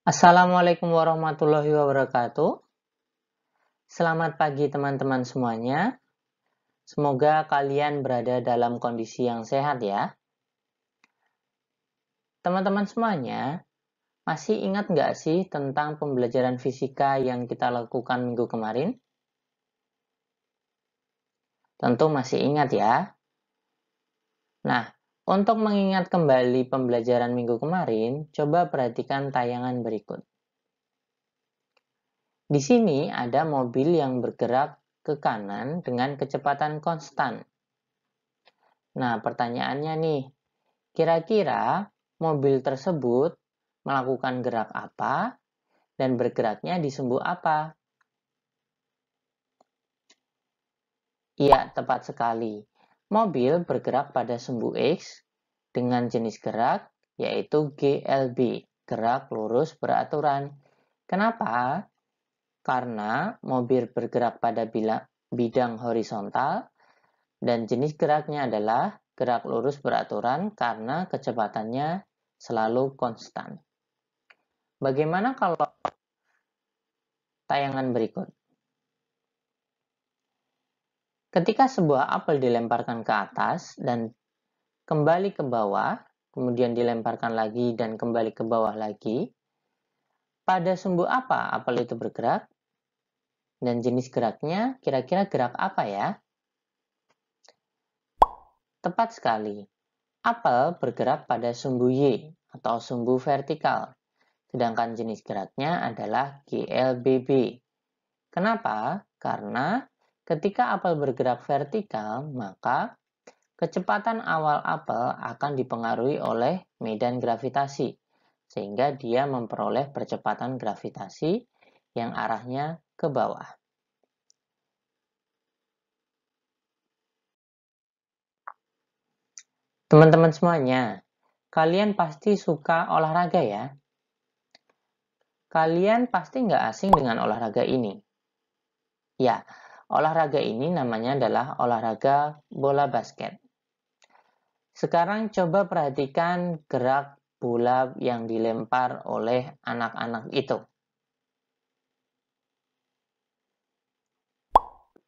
Assalamualaikum warahmatullahi wabarakatuh. Selamat pagi teman-teman semuanya. Semoga kalian berada dalam kondisi yang sehat ya. Teman-teman semuanya, masih ingat nggak sih tentang pembelajaran fisika yang kita lakukan minggu kemarin? Tentu masih ingat ya. Nah, untuk mengingat kembali pembelajaran minggu kemarin, coba perhatikan tayangan berikut. Di sini ada mobil yang bergerak ke kanan dengan kecepatan konstan. Nah, pertanyaannya nih, kira-kira mobil tersebut melakukan gerak apa dan bergeraknya di sumbu apa? Iya, tepat sekali. Mobil bergerak pada sumbu X dengan jenis gerak yaitu GLB, gerak lurus beraturan. Kenapa? Karena mobil bergerak pada bidang horizontal dan jenis geraknya adalah gerak lurus beraturan karena kecepatannya selalu konstan. Bagaimana kalau tayangan berikut? Ketika sebuah apel dilemparkan ke atas dan kembali ke bawah, kemudian dilemparkan lagi dan kembali ke bawah lagi, pada sumbu apa apel itu bergerak? Dan jenis geraknya kira-kira gerak apa ya? Tepat sekali. Apel bergerak pada sumbu Y atau sumbu vertikal, sedangkan jenis geraknya adalah GLBB. Kenapa? Karena ketika apel bergerak vertikal, maka kecepatan awal apel akan dipengaruhi oleh medan gravitasi, sehingga dia memperoleh percepatan gravitasi yang arahnya ke bawah. Teman-teman semuanya, kalian pasti suka olahraga ya? Kalian pasti nggak asing dengan olahraga ini. Ya, olahraga ini namanya adalah olahraga bola basket. Sekarang coba perhatikan gerak bola yang dilempar oleh anak-anak itu.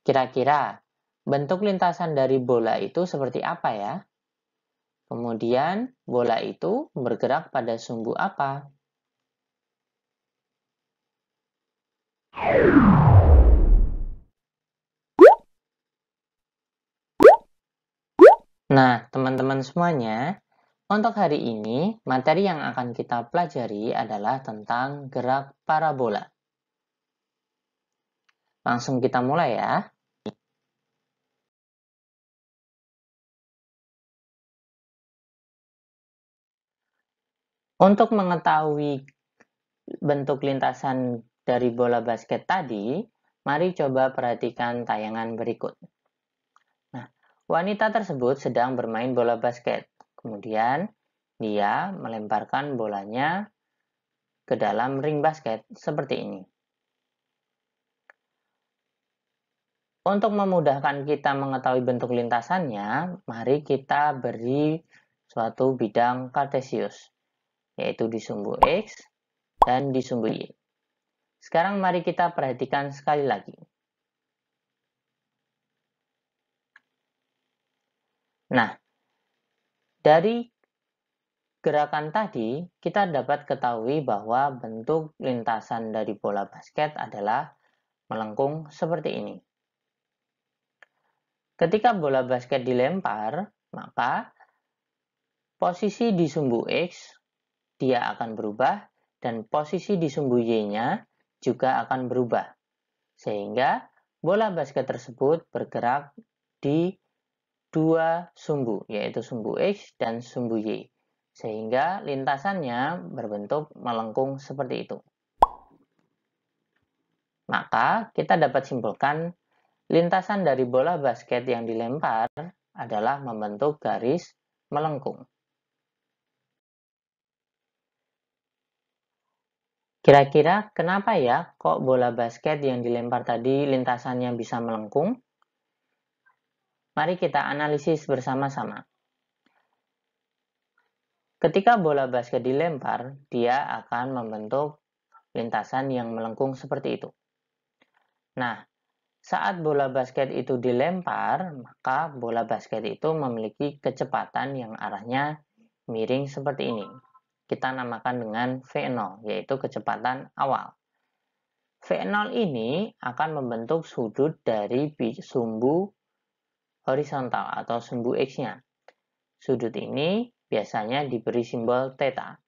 Kira-kira bentuk lintasan dari bola itu seperti apa ya? Kemudian bola itu bergerak pada sumbu apa? Nah, teman-teman semuanya, untuk hari ini materi yang akan kita pelajari adalah tentang gerak parabola. Langsung kita mulai ya. Untuk mengetahui bentuk lintasan dari bola basket tadi, mari coba perhatikan tayangan berikut. Nah, wanita tersebut sedang bermain bola basket. Kemudian, dia melemparkan bolanya ke dalam ring basket seperti ini. Untuk memudahkan kita mengetahui bentuk lintasannya, mari kita beri suatu bidang kartesius, yaitu di sumbu X dan di sumbu Y. Sekarang mari kita perhatikan sekali lagi. Nah, dari gerakan tadi, kita dapat ketahui bahwa bentuk lintasan dari bola basket adalah melengkung seperti ini. Ketika bola basket dilempar, maka posisi di sumbu X dia akan berubah dan posisi di sumbu Y-nya juga akan berubah. Sehingga bola basket tersebut bergerak di dua sumbu, yaitu sumbu X dan sumbu Y. Sehingga lintasannya berbentuk melengkung seperti itu. Maka kita dapat simpulkan lintasan dari bola basket yang dilempar adalah membentuk garis melengkung. Kira-kira kenapa ya kok bola basket yang dilempar tadi lintasannya bisa melengkung? Mari kita analisis bersama-sama. Ketika bola basket dilempar, dia akan membentuk lintasan yang melengkung seperti itu. Nah, saat bola basket itu dilempar, maka bola basket itu memiliki kecepatan yang arahnya miring seperti ini. Kita namakan dengan V0, yaitu kecepatan awal. V0 ini akan membentuk sudut dari sumbu horizontal atau sumbu X-nya. Sudut ini biasanya diberi simbol theta.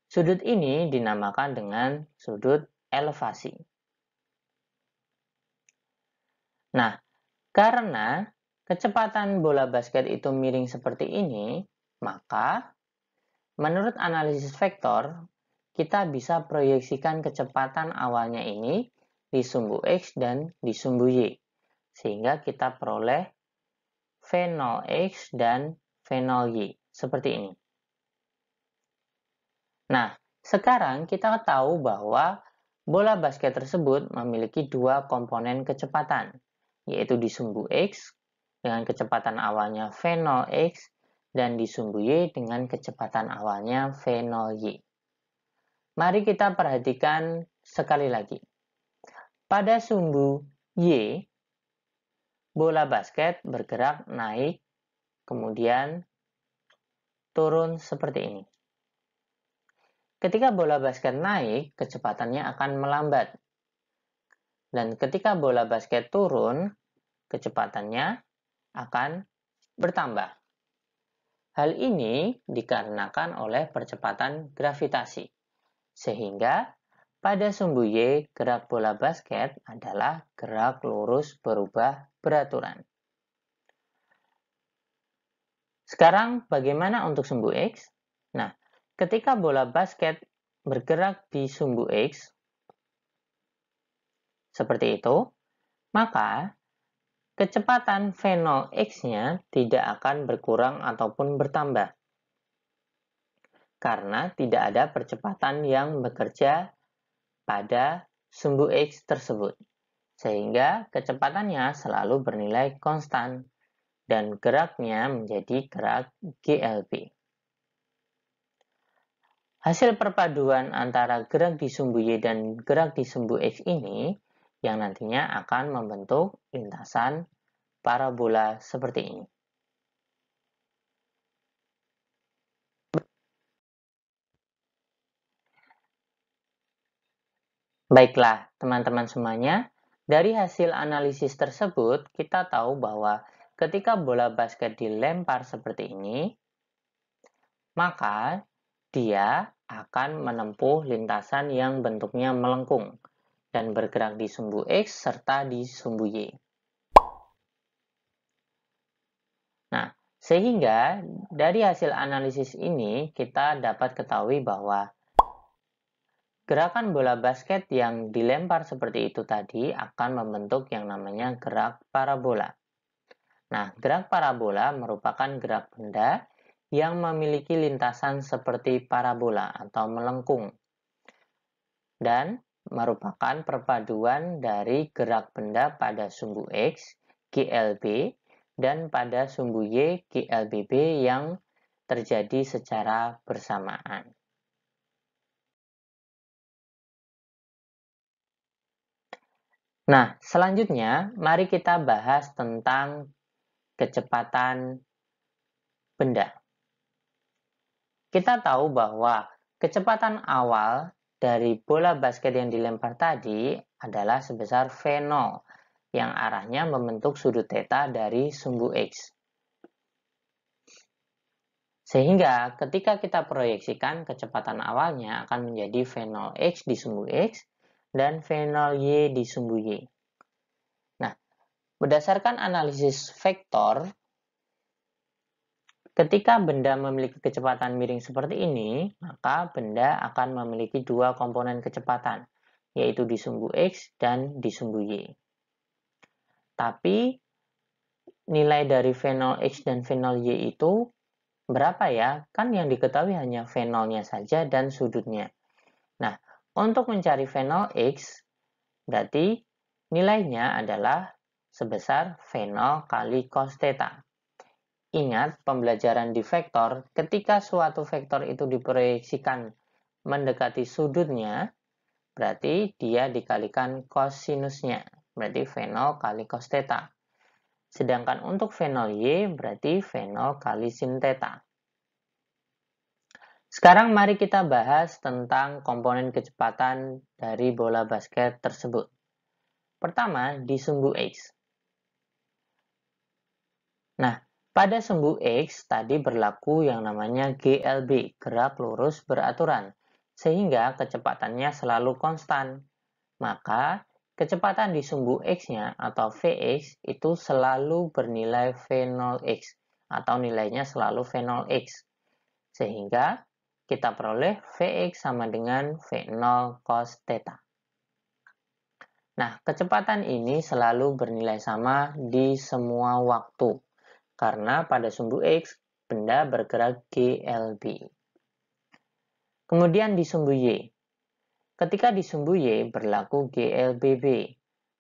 Sudut ini dinamakan dengan sudut elevasi. Nah, karena kecepatan bola basket itu miring seperti ini, maka menurut analisis vektor, kita bisa proyeksikan kecepatan awalnya ini di sumbu X dan di sumbu Y. Sehingga kita peroleh V0X dan V0Y. Seperti ini. Nah, sekarang kita tahu bahwa bola basket tersebut memiliki dua komponen kecepatan, yaitu di sumbu X dengan kecepatan awalnya V0X dan di sumbu Y dengan kecepatan awalnya V0Y. Mari kita perhatikan sekali lagi. Pada sumbu Y, bola basket bergerak naik, kemudian turun seperti ini. Ketika bola basket naik, kecepatannya akan melambat. Dan ketika bola basket turun, kecepatannya akan bertambah. Hal ini dikarenakan oleh percepatan gravitasi. Sehingga pada sumbu Y, gerak bola basket adalah gerak lurus berubah beraturan. Sekarang bagaimana untuk sumbu X? Nah, ketika bola basket bergerak di sumbu X, seperti itu, maka kecepatan V0X-nya tidak akan berkurang ataupun bertambah. Karena tidak ada percepatan yang bekerja pada sumbu X tersebut. Sehingga kecepatannya selalu bernilai konstan dan geraknya menjadi gerak GLB. Hasil perpaduan antara gerak di sumbu Y dan gerak di sumbu X ini yang nantinya akan membentuk lintasan parabola seperti ini. Baiklah, teman-teman semuanya, dari hasil analisis tersebut, kita tahu bahwa ketika bola basket dilempar seperti ini, maka dia akan menempuh lintasan yang bentuknya melengkung dan bergerak di sumbu X serta di sumbu Y. Nah, sehingga dari hasil analisis ini, kita dapat ketahui bahwa gerakan bola basket yang dilempar seperti itu tadi akan membentuk yang namanya gerak parabola. Nah, gerak parabola merupakan gerak benda yang memiliki lintasan seperti parabola atau melengkung dan merupakan perpaduan dari gerak benda pada sumbu X, GLB, dan pada sumbu Y, GLBB yang terjadi secara bersamaan. Nah, selanjutnya mari kita bahas tentang kecepatan benda. Kita tahu bahwa kecepatan awal dari bola basket yang dilempar tadi adalah sebesar V0 yang arahnya membentuk sudut theta dari sumbu X. Sehingga ketika kita proyeksikan kecepatan awalnya akan menjadi V0X di sumbu X dan V0Y di sumbu Y. Nah, berdasarkan analisis vektor, ketika benda memiliki kecepatan miring seperti ini, maka benda akan memiliki dua komponen kecepatan, yaitu di sumbu X dan di sumbu Y. Tapi, nilai dari V0X dan V0Y itu berapa ya? Kan yang diketahui hanya V0-nya saja dan sudutnya. Nah, untuk mencari V0X, berarti nilainya adalah sebesar V0 kali cos theta. Ingat pembelajaran di vektor, ketika suatu vektor itu diproyeksikan mendekati sudutnya, berarti dia dikalikan kosinusnya, berarti V0 kali cos theta. Sedangkan untuk V0 Y berarti V0 kali sin theta. Sekarang mari kita bahas tentang komponen kecepatan dari bola basket tersebut. Pertama, di sumbu X. Nah, pada sumbu X tadi berlaku yang namanya GLB, gerak lurus beraturan, sehingga kecepatannya selalu konstan. Maka, kecepatan di sumbu X-nya atau Vx itu selalu bernilai V0x atau nilainya selalu V0x. Sehingga kita peroleh Vx sama dengan V0 cos theta. Nah, kecepatan ini selalu bernilai sama di semua waktu. Karena pada sumbu X, benda bergerak GLB. Kemudian di sumbu Y. Ketika di sumbu Y berlaku GLBB,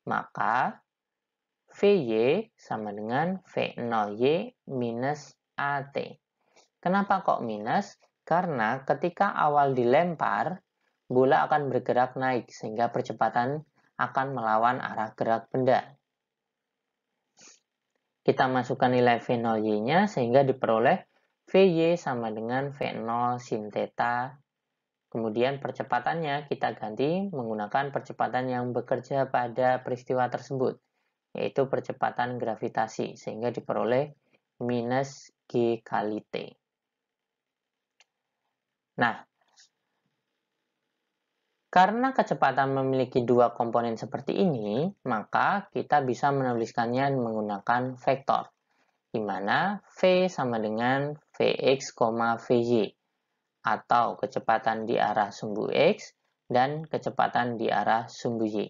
maka VY sama dengan V0Y minus AT. Kenapa kok minus? Karena ketika awal dilempar, bola akan bergerak naik sehingga percepatan akan melawan arah gerak benda. Kita masukkan nilai V0Y-nya sehingga diperoleh VY sama dengan V0 sin theta. Kemudian percepatannya kita ganti menggunakan percepatan yang bekerja pada peristiwa tersebut, yaitu percepatan gravitasi, sehingga diperoleh minus G kali T. Nah, karena kecepatan memiliki dua komponen seperti ini, maka kita bisa menuliskannya menggunakan vektor, di mana V sama dengan Vx, Vy, atau kecepatan di arah sumbu X dan kecepatan di arah sumbu Y.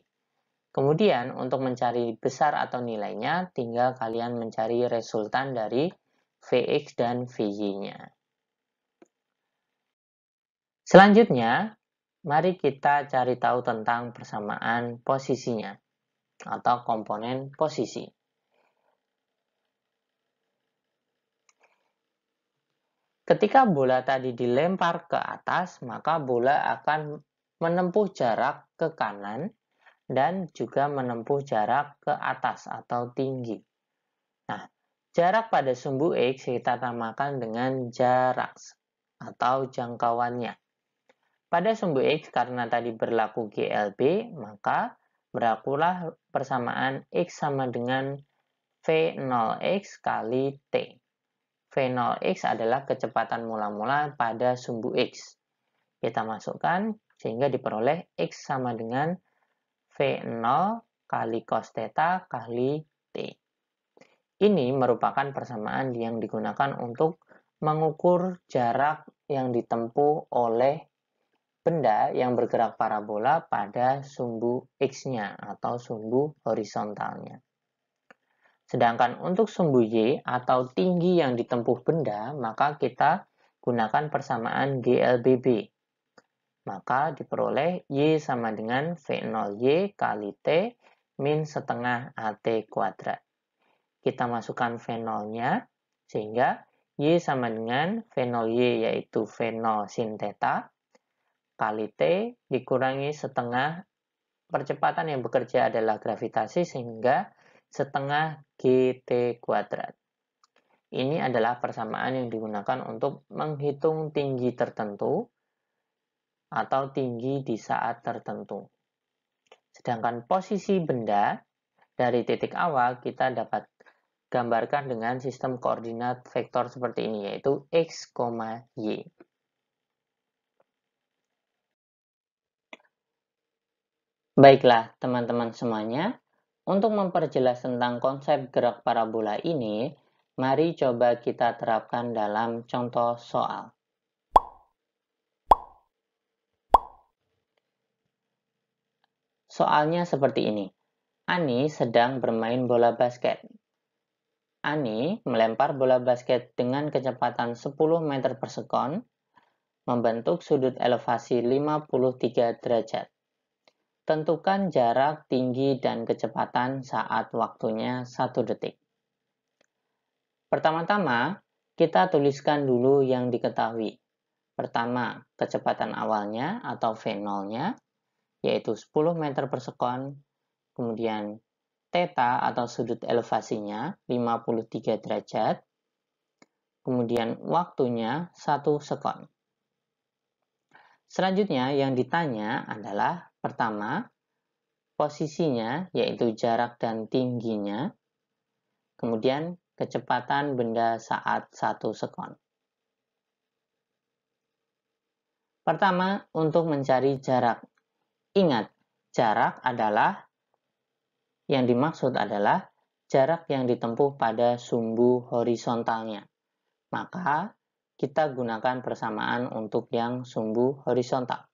Kemudian, untuk mencari besar atau nilainya, tinggal kalian mencari resultan dari Vx dan Vy-nya. Selanjutnya, mari kita cari tahu tentang persamaan posisinya atau komponen posisi. Ketika bola tadi dilempar ke atas, maka bola akan menempuh jarak ke kanan dan juga menempuh jarak ke atas atau tinggi. Nah, jarak pada sumbu X kita namakan dengan jarak atau jangkauannya. Pada sumbu X karena tadi berlaku GLB, maka berlakulah persamaan X sama dengan V0x kali T. V0x adalah kecepatan mula-mula pada sumbu X. Kita masukkan sehingga diperoleh X sama dengan V0 kali cos theta kali T. Ini merupakan persamaan yang digunakan untuk mengukur jarak yang ditempuh oleh benda yang bergerak parabola pada sumbu X-nya atau sumbu horizontalnya. Sedangkan untuk sumbu Y atau tinggi yang ditempuh benda, maka kita gunakan persamaan GLBB. Maka diperoleh Y sama dengan V0Y kali T min setengah AT kuadrat. Kita masukkan V0-nya, sehingga Y sama dengan V0Y yaitu V0 sin theta kali T dikurangi setengah percepatan yang bekerja adalah gravitasi sehingga setengah GT kuadrat. Ini adalah persamaan yang digunakan untuk menghitung tinggi tertentu atau tinggi di saat tertentu. Sedangkan posisi benda dari titik awal kita dapat gambarkan dengan sistem koordinat vektor seperti ini, yaitu X, Y. Baiklah teman-teman semuanya, untuk memperjelas tentang konsep gerak parabola ini, mari coba kita terapkan dalam contoh soal. Soalnya seperti ini. Ani sedang bermain bola basket. Ani melempar bola basket dengan kecepatan 10 meter per sekon, membentuk sudut elevasi 53 derajat. Tentukan jarak, tinggi, dan kecepatan saat waktunya 1 detik. Pertama-tama, kita tuliskan dulu yang diketahui. Pertama, kecepatan awalnya atau V0-nya. yaitu 10 meter per sekon, kemudian theta atau sudut elevasinya 53 derajat, kemudian waktunya 1 sekon. Selanjutnya yang ditanya adalah pertama, posisinya yaitu jarak dan tingginya, kemudian kecepatan benda saat 1 sekon. Pertama, untuk mencari jarak. Ingat, jarak adalah yang dimaksud adalah jarak yang ditempuh pada sumbu horizontalnya. Maka, kita gunakan persamaan untuk yang sumbu horizontal,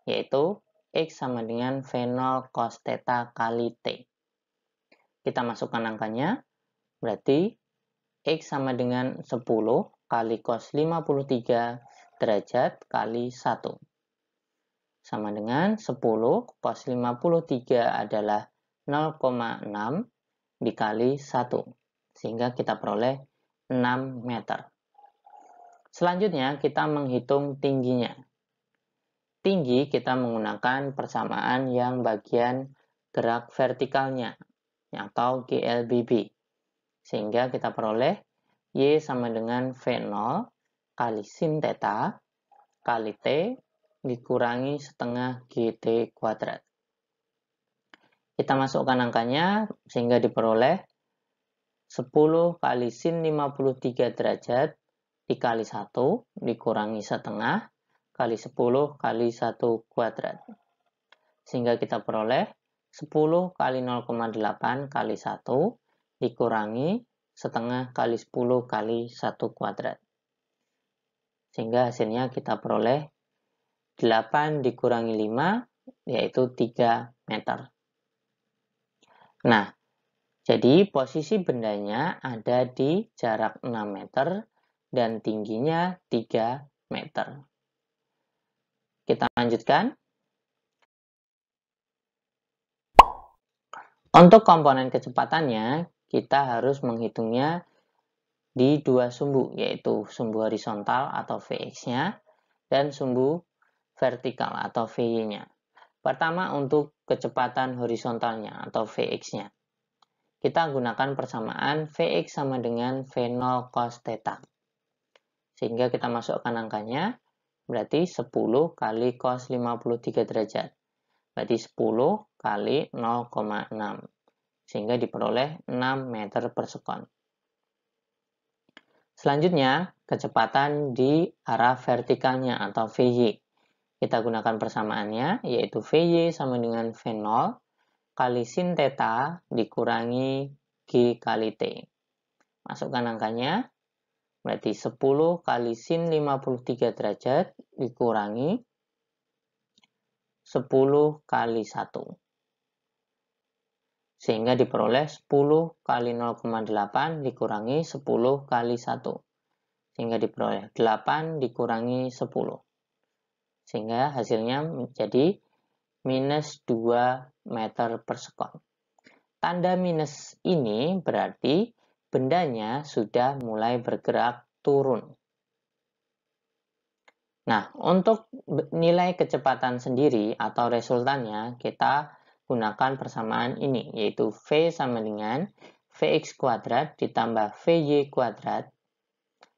yaitu X sama dengan V0 cos theta kali T. Kita masukkan angkanya, berarti X sama dengan 10 kali cos 53 derajat kali 1. Sama dengan 10 cos 53 adalah 0,6 dikali 1. Sehingga kita peroleh 6 meter. Selanjutnya kita menghitung tingginya. Tinggi kita menggunakan persamaan yang bagian gerak vertikalnya atau GLBB. Sehingga kita peroleh Y sama dengan V0 kali sin theta kali T dikurangi setengah GT kuadrat. Kita masukkan angkanya sehingga diperoleh 10 kali sin 53 derajat dikali 1 dikurangi setengah kali 10 kali 1 kuadrat. Sehingga kita peroleh 10 kali 0,8 kali 1 dikurangi setengah kali 10 kali 1 kuadrat. Sehingga hasilnya kita peroleh 8 dikurangi 5 yaitu 3 meter. Nah, jadi posisi bendanya ada di jarak 6 meter dan tingginya 3 meter. Kita lanjutkan. Untuk komponen kecepatannya, kita harus menghitungnya di dua sumbu, yaitu sumbu horizontal atau Vx-nya dan sumbu vertikal atau Vy-nya. Pertama untuk kecepatan horizontalnya atau Vx-nya. Kita gunakan persamaan Vx sama dengan V0 cos theta. Sehingga kita masukkan angkanya, berarti 10 kali cos 53 derajat. Berarti 10 kali 0,6. Sehingga diperoleh 6 meter per sekon. Selanjutnya, kecepatan di arah vertikalnya atau Vy. Kita gunakan persamaannya, yaitu Vy sama dengan V0 kali sin theta dikurangi G kali T. Masukkan angkanya, berarti 10 kali sin 53 derajat dikurangi 10 kali 1. Sehingga diperoleh 10 kali 0,8 dikurangi 10 kali 1. Sehingga diperoleh 8 dikurangi 10. Sehingga hasilnya menjadi minus 2 meter per sekon. Tanda minus ini berarti bendanya sudah mulai bergerak turun. Nah, untuk nilai kecepatan sendiri atau resultannya, kita gunakan persamaan ini, yaitu V sama dengan Vx kuadrat ditambah Vy kuadrat.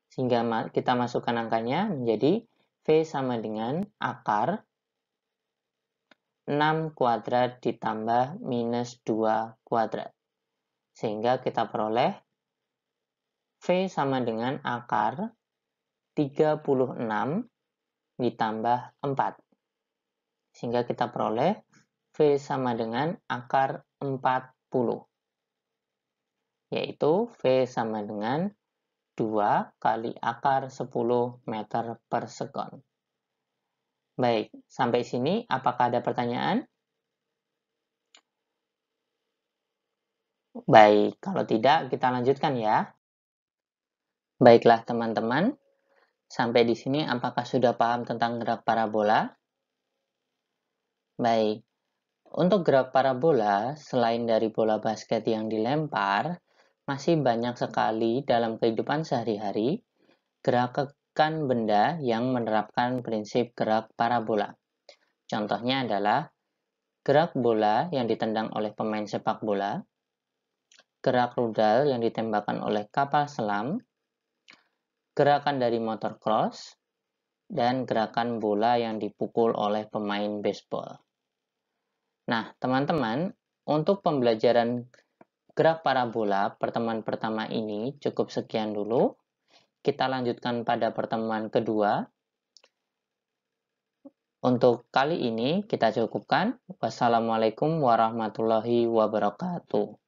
Sehingga kita masukkan angkanya menjadi V sama dengan akar 6 kuadrat ditambah minus 2 kuadrat. Sehingga kita peroleh V sama dengan akar 36 ditambah 4. Sehingga kita peroleh V sama dengan akar 40. Yaitu V sama dengan 2 kali akar 10 meter per sekon. Baik, sampai sini apakah ada pertanyaan? Baik, kalau tidak kita lanjutkan ya. Baiklah teman-teman, sampai di sini apakah sudah paham tentang gerak parabola? Baik, untuk gerak parabola, selain dari bola basket yang dilempar, masih banyak sekali dalam kehidupan sehari-hari gerakan benda yang menerapkan prinsip gerak parabola. Contohnya adalah gerak bola yang ditendang oleh pemain sepak bola, gerak rudal yang ditembakkan oleh kapal selam, gerakan dari motor cross, dan gerakan bola yang dipukul oleh pemain baseball. Nah, teman-teman, untuk pembelajaran gerak parabola pertemuan pertama ini cukup sekian dulu. Kita lanjutkan pada pertemuan kedua. Untuk kali ini kita cukupkan. Wassalamualaikum warahmatullahi wabarakatuh.